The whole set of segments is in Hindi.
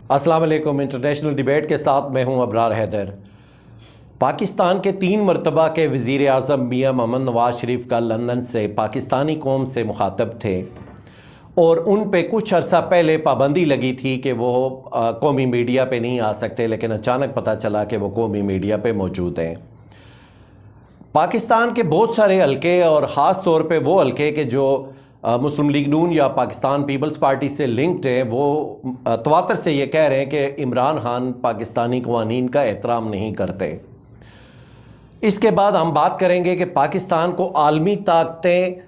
अस्सलाम वालेकुम। इंटरनेशनल डिबेट के साथ मैं हूं अबरार हैदर। पाकिस्तान के 3 मरतबा के वज़ीर आज़म मियां मोहम्मद नवाज़ शरीफ का लंदन से पाकिस्तानी कौम से मुखातब थे और उन पे कुछ अर्सा पहले पाबंदी लगी थी कि वो कौमी मीडिया पे नहीं आ सकते, लेकिन अचानक पता चला कि वो कौमी मीडिया पे मौजूद हैं। पाकिस्तान के बहुत सारे हल्के और ख़ास तौर पे वो हल्के के जो मुस्लिम लीग नून या पाकिस्तान पीपल्स पार्टी से लिंक्ड है, वो तवातर से ये कह रहे हैं कि इमरान खान पाकिस्तानी कवानीन का एहतराम नहीं करते। इसके बाद हम बात करेंगे कि पाकिस्तान को आलमी ताकतें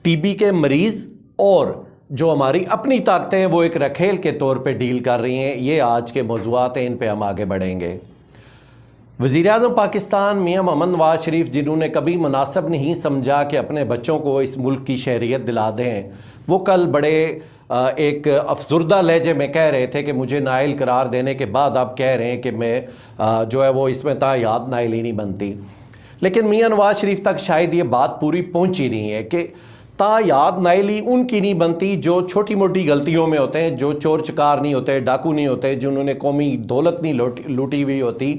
टीबी के मरीज़ और जो हमारी अपनी ताकतें हैं वो एक रखेल के तौर पे डील कर रही हैं। ये आज के मौज़ूआत हैं, इन पे हम आगे बढ़ेंगे। वज़ीर-ए-आज़म पाकिस्तान मियां मोहम्मद नवाज़ शरीफ, जिन्होंने कभी मुनासिब नहीं समझा कि अपने बच्चों को इस मुल्क की शहरियत दिला दें, वो कल बड़े एक अफसुर्दा लहजे में कह रहे थे कि मुझे नाइल करार देने के बाद आप कह रहे हैं कि मैं जो है वो इसमें तायाद नाइल ही नहीं बनती। लेकिन मियां नवाज़ शरीफ तक शायद ये बात पूरी पहुंची नहीं है कि तायाद नाइली उनकी नहीं बनती जो छोटी मोटी गलतियों में होते हैं, जो चोर चकार नहीं होते, डाकू नहीं होते, जिन्होंने कौमी दौलत नहीं लूटी हुई होती।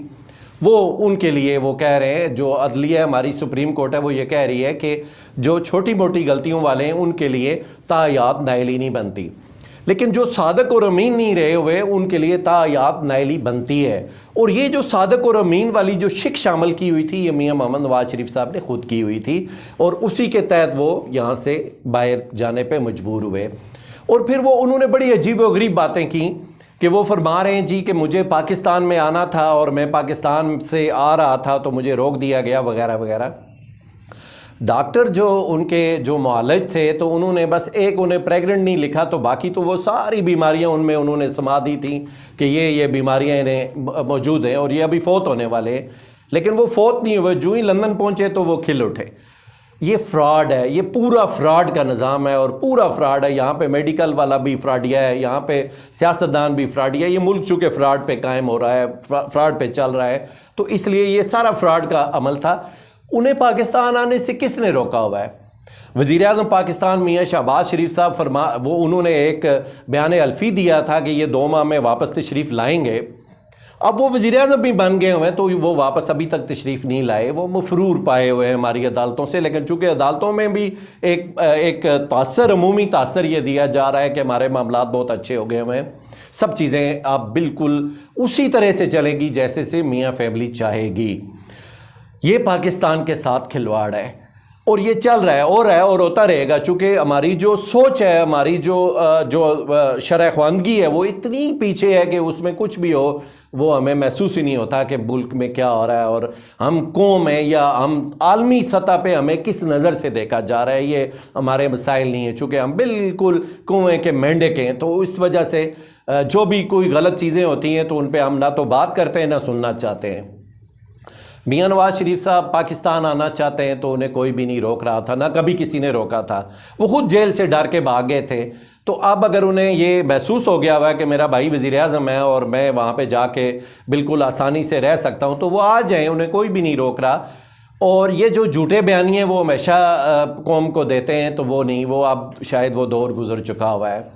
वो उनके लिए वो कह रहे हैं, जो अदलिया हमारी सुप्रीम कोर्ट है वो ये कह रही है कि जो छोटी मोटी गलतियों वाले हैं उनके लिए तायाद नाइली नहीं बनती, लेकिन जो सादक और अमीन नहीं रहे हुए उनके लिए तायाद नाइली बनती है। और ये जो सादक और अमीन वाली जो शिक्षा अमल की हुई थी, ये मियां मोहम्मद नवाज़ शरीफ साहब ने खुद की हुई थी और उसी के तहत वो यहाँ से बाहर जाने पर मजबूर हुए। और फिर वो उन्होंने बड़ी अजीबोगरीब बातें की कि वो फरमा रहे हैं जी कि मुझे पाकिस्तान में आना था और मैं पाकिस्तान से आ रहा था तो मुझे रोक दिया गया वगैरह वगैरह। डॉक्टर जो उनके जो मुआलिज थे तो उन्होंने बस एक उन्हें प्रेग्नेंट नहीं लिखा, तो बाकी तो वो सारी बीमारियां उनमें उन्होंने समा दी थी कि ये बीमारियां इन्हें मौजूद हैं और ये अभी फ़ौत होने वाले। लेकिन वो फ़ौत नहीं हुए, जो ही लंदन पहुँचे तो वो खिल उठे। ये फ्रॉड है, ये पूरा फ्रॉड का निज़ाम है और पूरा फ्रॉड है। यहाँ पे मेडिकल वाला भी फ्रॉडिया है, यहाँ पे सियासतदान भी फ्रॉडिया है। ये मुल्क चूँकि फ्रॉड पे कायम हो रहा है, फ्रॉड पे चल रहा है, तो इसलिए ये सारा फ्रॉड का अमल था। उन्हें पाकिस्तान आने से किसने रोका हुआ है? वज़ीर-ए-आज़म पाकिस्तान मियां शहबाज शरीफ साहब उन्होंने एक बयान अल्फी दिया था कि ये 2 माह में वापस तशरीफ़ लाएंगे। अब वो वज़ीर-ए-आज़म भी बन गए हुए हैं तो वो वापस अभी तक तशरीफ़ नहीं लाए, वो मफरूर पाए हुए हैं हमारी अदालतों से। लेकिन चूँकि अदालतों में भी एक तासर, अमूमी तासर ये दिया जा रहा है कि हमारे मामलात बहुत अच्छे हो गए हुए हैं, सब चीज़ें अब बिल्कुल उसी तरह से चलेंगी जैसे से मियाँ फैमिली चाहेगी। ये पाकिस्तान के साथ खिलवाड़ है और ये चल रहा है और होता रहेगा। चूँकि हमारी जो सोच है, हमारी जो शरह ख़वानगी है वो इतनी पीछे है कि उसमें कुछ भी हो वो हमें महसूस ही नहीं होता कि मुल्क में क्या हो रहा है और हम कौम है या हम आलमी सतह पे हमें किस नज़र से देखा जा रहा है, ये हमारे मसाइल नहीं है। चूँकि हम बिल्कुल कुएँ के मेंढक हैं, तो इस वजह से जो भी कोई गलत चीज़ें होती हैं तो उन पर हम ना तो बात करते हैं ना सुनना चाहते हैं। मियां नवाज़ शरीफ साहब पाकिस्तान आना चाहते हैं तो उन्हें कोई भी नहीं रोक रहा था, ना कभी किसी ने रोका था। वो खुद जेल से डर के भाग गए थे। तो अब अगर उन्हें ये महसूस हो गया हुआ है कि मेरा भाई वज़ीर-ए-आज़म है और मैं वहाँ पे जाके बिल्कुल आसानी से रह सकता हूँ, तो वो आ जाएँ, उन्हें कोई भी नहीं रोक रहा। और ये जो झूठे बयानिए वो हमेशा कौम को देते हैं, तो वो नहीं, वो अब शायद वो दौर गुजर चुका हुआ है।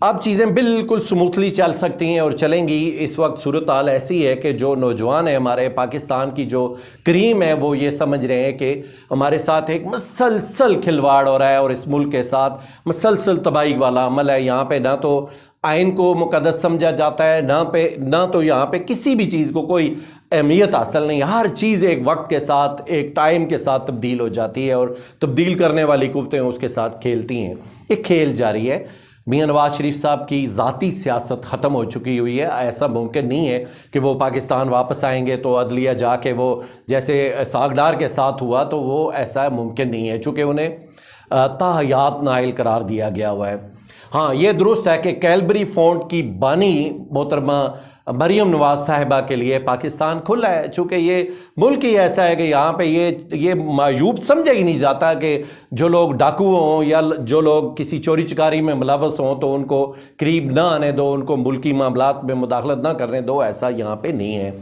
अब चीज़ें बिल्कुल स्मूथली चल सकती हैं और चलेंगी। इस वक्त सूरत हाल ऐसी है कि जो नौजवान है हमारे पाकिस्तान की जो क्रीम है वो ये समझ रहे हैं कि हमारे साथ एक मसलसल खिलवाड़ हो रहा है और इस मुल्क के साथ मसलसल तबाही वाला अमल है। यहाँ पे ना तो आइन को मुकद्दस समझा जाता है, ना तो यहाँ पे किसी भी चीज़ को कोई अहमियत हासिल नहीं। हर चीज़ एक वक्त के साथ, एक टाइम के साथ तब्दील हो जाती है और तब्दील करने वाली कुव्वतें उसके साथ खेलती हैं। एक खेल जारी है। मियां नवाज़ शरीफ साहब की ज़ाती सियासत ख़त्म हो चुकी हुई है। ऐसा मुमकिन नहीं है कि वो पाकिस्तान वापस आएंगे तो अदलिया जाके वो जैसे सागडार के साथ हुआ, तो वो ऐसा मुमकिन नहीं है, चूँकि उन्हें ताहयात नाइल करार दिया गया हुआ है। हाँ, ये दुरुस्त है कि कैलबरी फ़ॉन्ट की बानी मोहतरमा मरीम नवाज़ साहिबा के लिए पाकिस्तान खुला है, चूँकि ये मुल्क ही ऐसा है कि यहाँ पे ये मायूब समझा ही नहीं जाता कि जो लोग डाकू हों या जो लोग किसी चोरी चकारी में मुलव्वस हों तो उनको करीब ना आने दो, उनको मुल्की मामलात में मुदाखलत ना करने दो। ऐसा यहाँ पे नहीं है।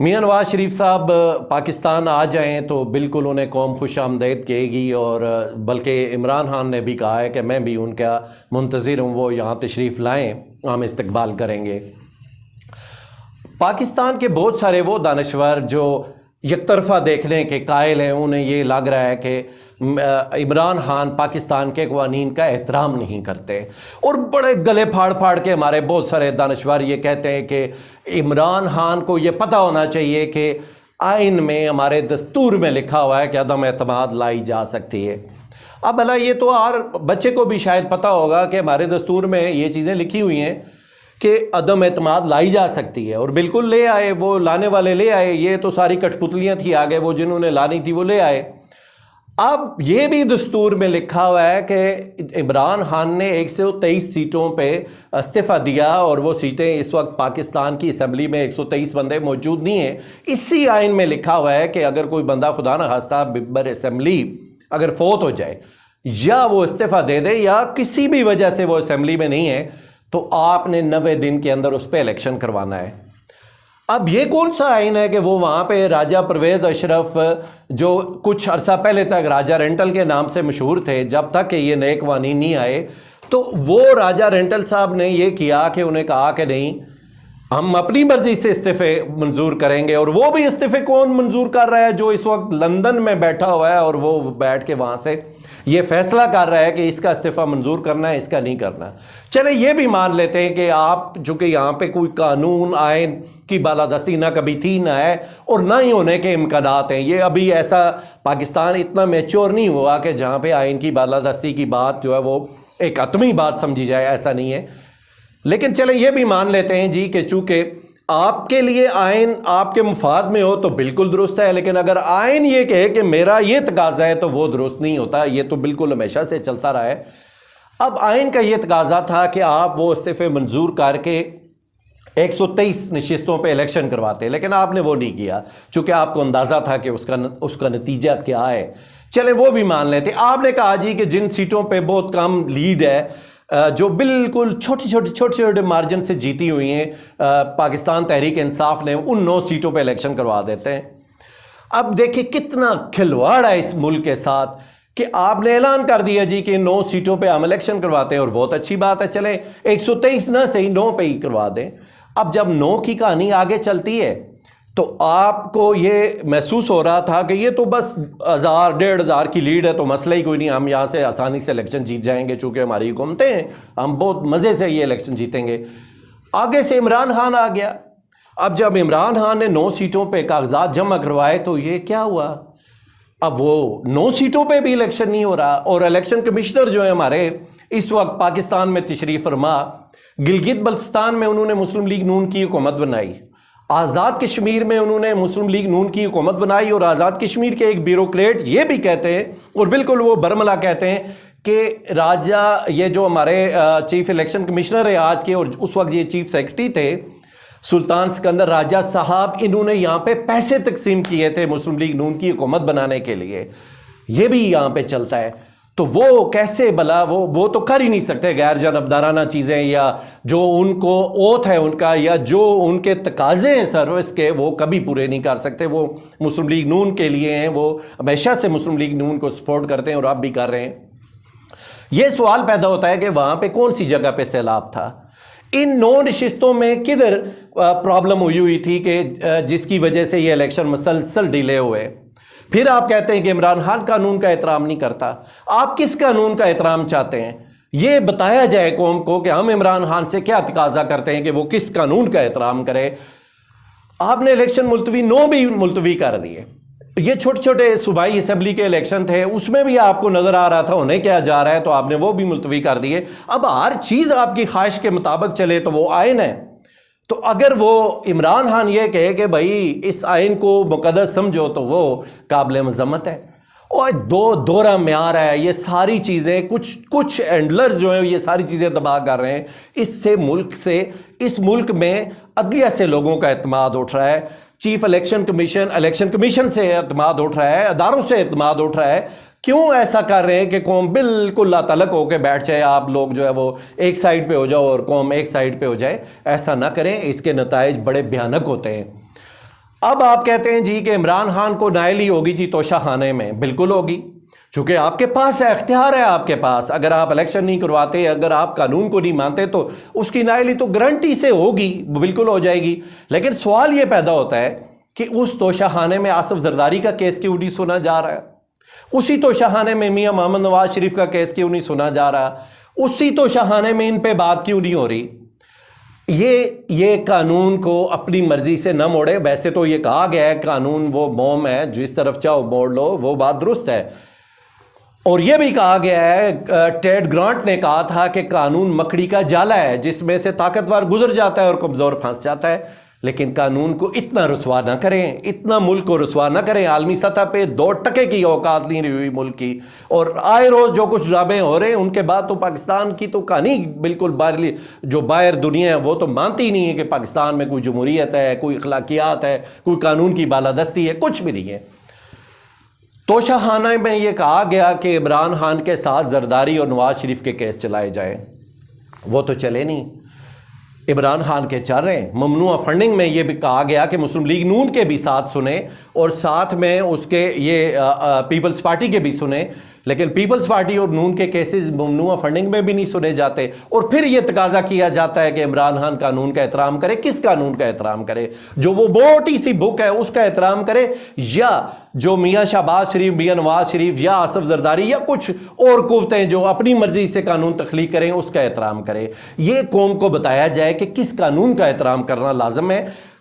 मियां नवाज़ शरीफ साहब पाकिस्तान आ जाएं तो बिल्कुल उन्हें कौम खुश आमदीद कहेगी और बल्कि इमरान खान ने भी कहा है कि मैं भी उनका मुंतज़िर हूँ, वो यहाँ तशरीफ़ लाएँ हम इस्तकबाल करेंगे। पाकिस्तान के बहुत सारे वो दानश्वर जो यकतरफा देखने के कायल हैं, उन्हें ये लग रहा है कि इमरान खान पाकिस्तान के कवानीन का एहतराम नहीं करते, और बड़े गले फाड़ फाड़ के हमारे बहुत सारे दानश्वर ये कहते हैं कि इमरान खान को ये पता होना चाहिए कि आइन में, हमारे दस्तूर में लिखा हुआ है कि अदम एतमाद लाई जा सकती है। अब भला ये तो हर बच्चे को भी शायद पता होगा कि हमारे दस्तूर में ये चीज़ें लिखी हुई हैं कि अदम एतमाद लाई जा सकती है, और बिल्कुल ले आए, वो लाने वाले ले आए। ये तो सारी कठपुतलियाँ थी आगे, वो जिन्होंने लानी थी वो ले आए। अब ये भी दस्तूर में लिखा हुआ है कि इमरान खान ने 123 सीटों पे इस्तीफ़ा दिया, और वो सीटें इस वक्त पाकिस्तान की असम्बली में 123 बंदे मौजूद नहीं हैं। इसी आइन में लिखा हुआ है कि अगर कोई बंदा खुदा न खास्ता मेंबर असम्बली अगर फोत हो जाए, या वो इस्तीफ़ा दे दे, या किसी भी वजह से वो असम्बली में नहीं है, तो आपने 90 दिन के अंदर उस पर इलेक्शन करवाना है। अब ये कौन सा आइन है कि वो वहाँ पे राजा परवेज़ अशरफ, जो कुछ अरसा पहले तक राजा रेंटल के नाम से मशहूर थे, जब तक कि ये नए कवानीन नहीं आए, तो वो राजा रेंटल साहब ने ये किया कि उन्हें कहा कि नहीं, हम अपनी मर्जी से इस्तीफ़े मंजूर करेंगे। और वो भी इस्तीफ़े कौन मंजूर कर रहा है? जो इस वक्त लंदन में बैठा हुआ है, और वो बैठ के वहाँ से ये फैसला कर रहा है कि इसका इस्तीफ़ा मंजूर करना है, इसका नहीं करना। चले ये भी मान लेते हैं कि आप, चूँकि यहाँ पे कोई कानून आइन की बालादस्ती ना कभी थी ना है, और ना ही होने के इम्कानात हैं। ये अभी ऐसा पाकिस्तान इतना मैच्योर नहीं हुआ कि जहाँ पे आइन की बालादस्ती की बात जो है वो एक हतमी बात समझी जाए, ऐसा नहीं है। लेकिन चले ये भी मान लेते हैं जी कि चूँकि आपके लिए आइन आपके मुफाद में हो तो बिल्कुल दुरुस्त है, लेकिन अगर आइन ये कहे कि मेरा ये तकाजा है तो वो दुरुस्त नहीं होता। ये तो बिल्कुल हमेशा से चलता रहा है। अब आइन का ये तकाजा था कि आप वो इस्तीफ़े मंजूर करके 123 नशिस्तों पे इलेक्शन करवाते, लेकिन आपने वो नहीं किया, चूँकि आपको अंदाज़ा था कि उसका नतीजा क्या है। चले वो भी मान लेते। आपने कहा जी कि जिन सीटों पे बहुत कम लीड है, जो बिल्कुल छोटे छोटे मार्जिन से जीती हुई हैं, पाकिस्तान तहरीक इंसाफ ने उन 9 सीटों पे इलेक्शन करवा देते हैं। अब देखिए कितना खिलवाड़ है इस मुल्क के साथ कि आपने ऐलान कर दिया जी कि 9 सीटों पे हम इलेक्शन करवाते हैं, और बहुत अच्छी बात है, चले 123 ना सही 9 पे ही करवा दें। अब जब 9 की कहानी आगे चलती है तो आपको ये महसूस हो रहा था कि ये तो बस 1000-1500 की लीड है, तो मसला ही कोई नहीं, हम यहाँ से आसानी से इलेक्शन जीत जाएंगे, चूँकि हमारी हुकूमतें हैं, हम बहुत मज़े से ये इलेक्शन जीतेंगे। आगे से इमरान खान आ गया। अब जब इमरान खान ने 9 सीटों पे कागजात जमा करवाए तो ये क्या हुआ? अब वो 9 सीटों पे भी इलेक्शन नहीं हो रहा, और इलेक्शन कमिश्नर जो है हमारे इस वक्त पाकिस्तान में तशरीफ़ फरमा, गिलगित बल्तिस्तान में उन्होंने मुस्लिम लीग नून की हुकूमत बनाई, आज़ाद कश्मीर में उन्होंने मुस्लिम लीग नून की हुकूमत बनाई, और आज़ाद कश्मीर के एक ब्यूरोक्रेट ये भी कहते हैं, और बिल्कुल वो बरमला कहते हैं कि राजा, ये जो हमारे चीफ इलेक्शन कमिश्नर है आज के, और उस वक्त ये चीफ सेक्रेटरी थे, सुल्तान सिकंदर राजा साहब, इन्होंने यहाँ पे पैसे तकसीम किए थे मुस्लिम लीग नून की हुकूमत बनाने के लिए। ये भी यहाँ पे चलता है। तो वो कैसे भला, वो तो कर ही नहीं सकते गैर जानबदाराना चीज़ें, या जो उनको ओथ है उनका, या जो उनके तकाजे हैं सर्विस के, वो कभी पूरे नहीं कर सकते। वो मुस्लिम लीग नून के लिए हैं, वो हमेशा से मुस्लिम लीग नून को सपोर्ट करते हैं, और आप भी कर रहे हैं। ये सवाल पैदा होता है कि वहाँ पे कौन सी जगह पे सैलाब था? इन 9 नशिस्तों में किधर प्रॉब्लम हुई थी कि जिसकी वजह से ये इलेक्शन मसलसल डिले हुए? फिर आप कहते हैं कि इमरान खान कानून का एहतराम नहीं करता। आप किस कानून का एहतराम चाहते हैं? ये बताया जाए कौम को कि हम इमरान खान से क्या तकाजा करते हैं कि वो किस कानून का एहतराम करे। आपने इलेक्शन मुलतवी 9 भी मुलतवी कर दिए। ये छोटे छोटे सूबाई असम्बली के इलेक्शन थे, उसमें भी आपको नजर आ रहा था होने क्या जा रहा है, तो आपने वो भी मुलतवी कर दिए। अब हर चीज आपकी ख्वाहिश के मुताबिक चले तो वो आइन है। तो अगर वो इमरान खान ये कहे कि भाई इस आइन को मुकद्दस समझो, तो वो काबिल मजम्मत है। और दोहरा म्यार है, ये सारी चीज़ें, कुछ एंडलर्स जो हैं ये सारी चीज़ें तबाह कर रहे हैं। इस मुल्क में अदलिया से लोगों का एतमाद उठ रहा है, चीफ इलेक्शन कमीशन से एतमाद उठ रहा है, अदारों से एतमाद उठ रहा है। क्यों ऐसा कर रहे हैं कि कौम बिल्कुल लातलक होकर बैठ जाए, आप लोग जो है वो एक साइड पे हो जाओ और कौम एक साइड पे हो जाए? ऐसा ना करें, इसके नताइज बड़े भयानक होते हैं। अब आप कहते हैं जी कि इमरान खान को नायली होगी जी तोशा खाने में। बिल्कुल होगी, चूंकि आपके पास है, इख्तियार है आपके पास। अगर आप इलेक्शन नहीं करवाते, अगर आप कानून को नहीं मानते, तो उसकी नाअहली तो गारंटी से होगी, बिल्कुल हो जाएगी। लेकिन सवाल ये पैदा होता है कि उस तोशाखाने में आसिफ जरदारी का केस क्यों नहीं सुना जा रहा है? उसी तोशाखाने में मियां मोहम्मद नवाज शरीफ का केस क्यों नहीं सुना जा रहा? उसी तोशाखाने में इन पे बात क्यों नहीं हो रही? ये कानून को अपनी मर्जी से न मोड़े। वैसे तो ये कहा गया है कानून वो मोम है, जिस तरफ चाहो मोड़ लो, वो बात दुरुस्त है। और यह भी कहा गया है, टेड ग्रांट ने कहा था कि कानून मकड़ी का जाला है जिसमें से ताकतवर गुजर जाता है और कमज़ोर फंस जाता है। लेकिन कानून को इतना रुसवा ना करें, इतना मुल्क को रुसवा ना करें। आलमी सतह पे 2 टके की औकात नहीं रही हुई मुल्क की, और आए रोज़ जो कुछ ड्रामे हो रहे हैं उनके बाद तो पाकिस्तान की तो कहानी बिल्कुल बाहर दुनिया है वो तो मानती ही नहीं है कि पाकिस्तान में कोई जमहूरियत है, कोई अखलाकियात है, कोई कानून की बालादस्ती है, कुछ भी नहीं है। तोशाखाना में यह कहा गया कि इमरान खान के साथ जरदारी और नवाज शरीफ के केस चलाए जाएं, वो तो चले नहीं। इमरान खान के चल रहे हैं। ममनुआ फंडिंग में यह भी कहा गया कि मुस्लिम लीग नून के भी साथ सुने और साथ में उसके ये पीपल्स पार्टी के भी सुने, लेकिन पीपल्स पार्टी और नून के केसेस ममनुआ फंडिंग में भी नहीं सुने जाते। और फिर यह तकाजा किया जाता है कि इमरान खान कानून का एहतराम करे। किस कानून का एहतराम करे? जो वो मोटी सी बुक है उसका एहतराम करे, या जो मियाँ शहबाज शरीफ, मियाँ नवाज शरीफ या आसिफ जरदारी या कुछ और कुव्वतें जो अपनी मर्जी से कानून तख्लीक करें उसका एहतराम करे? ये कौम को बताया जाए कि किस कानून का एहतराम करना लाजम है।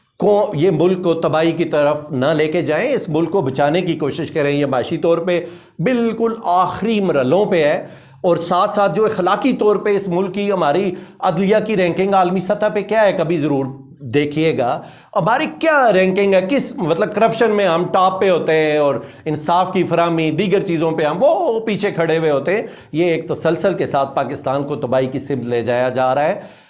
ये मुल्क को तबाही की तरफ ना लेके जाएं, इस मुल्क को बचाने की कोशिश करें। ये माशी तौर पे बिल्कुल आखिरी मरलों पे है, और साथ साथ जो अखलाकी तौर पे इस मुल्क की, हमारी अदलिया की रैंकिंग आलमी सतह पे क्या है, कभी ज़रूर देखिएगा हमारी क्या रैंकिंग है, किस मतलब करप्शन में हम टॉप पे होते हैं और इंसाफ की फराहमी, दीगर चीज़ों पे हम वो पीछे खड़े हुए होते हैं। ये एक तसलसल के साथ पाकिस्तान को तबाही की सिमत ले जाया जा रहा है।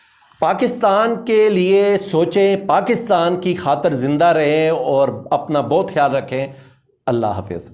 पाकिस्तान के लिए सोचें, पाकिस्तान की खातिर जिंदा रहें और अपना बहुत ख्याल रखें। अल्लाह हाफिज़।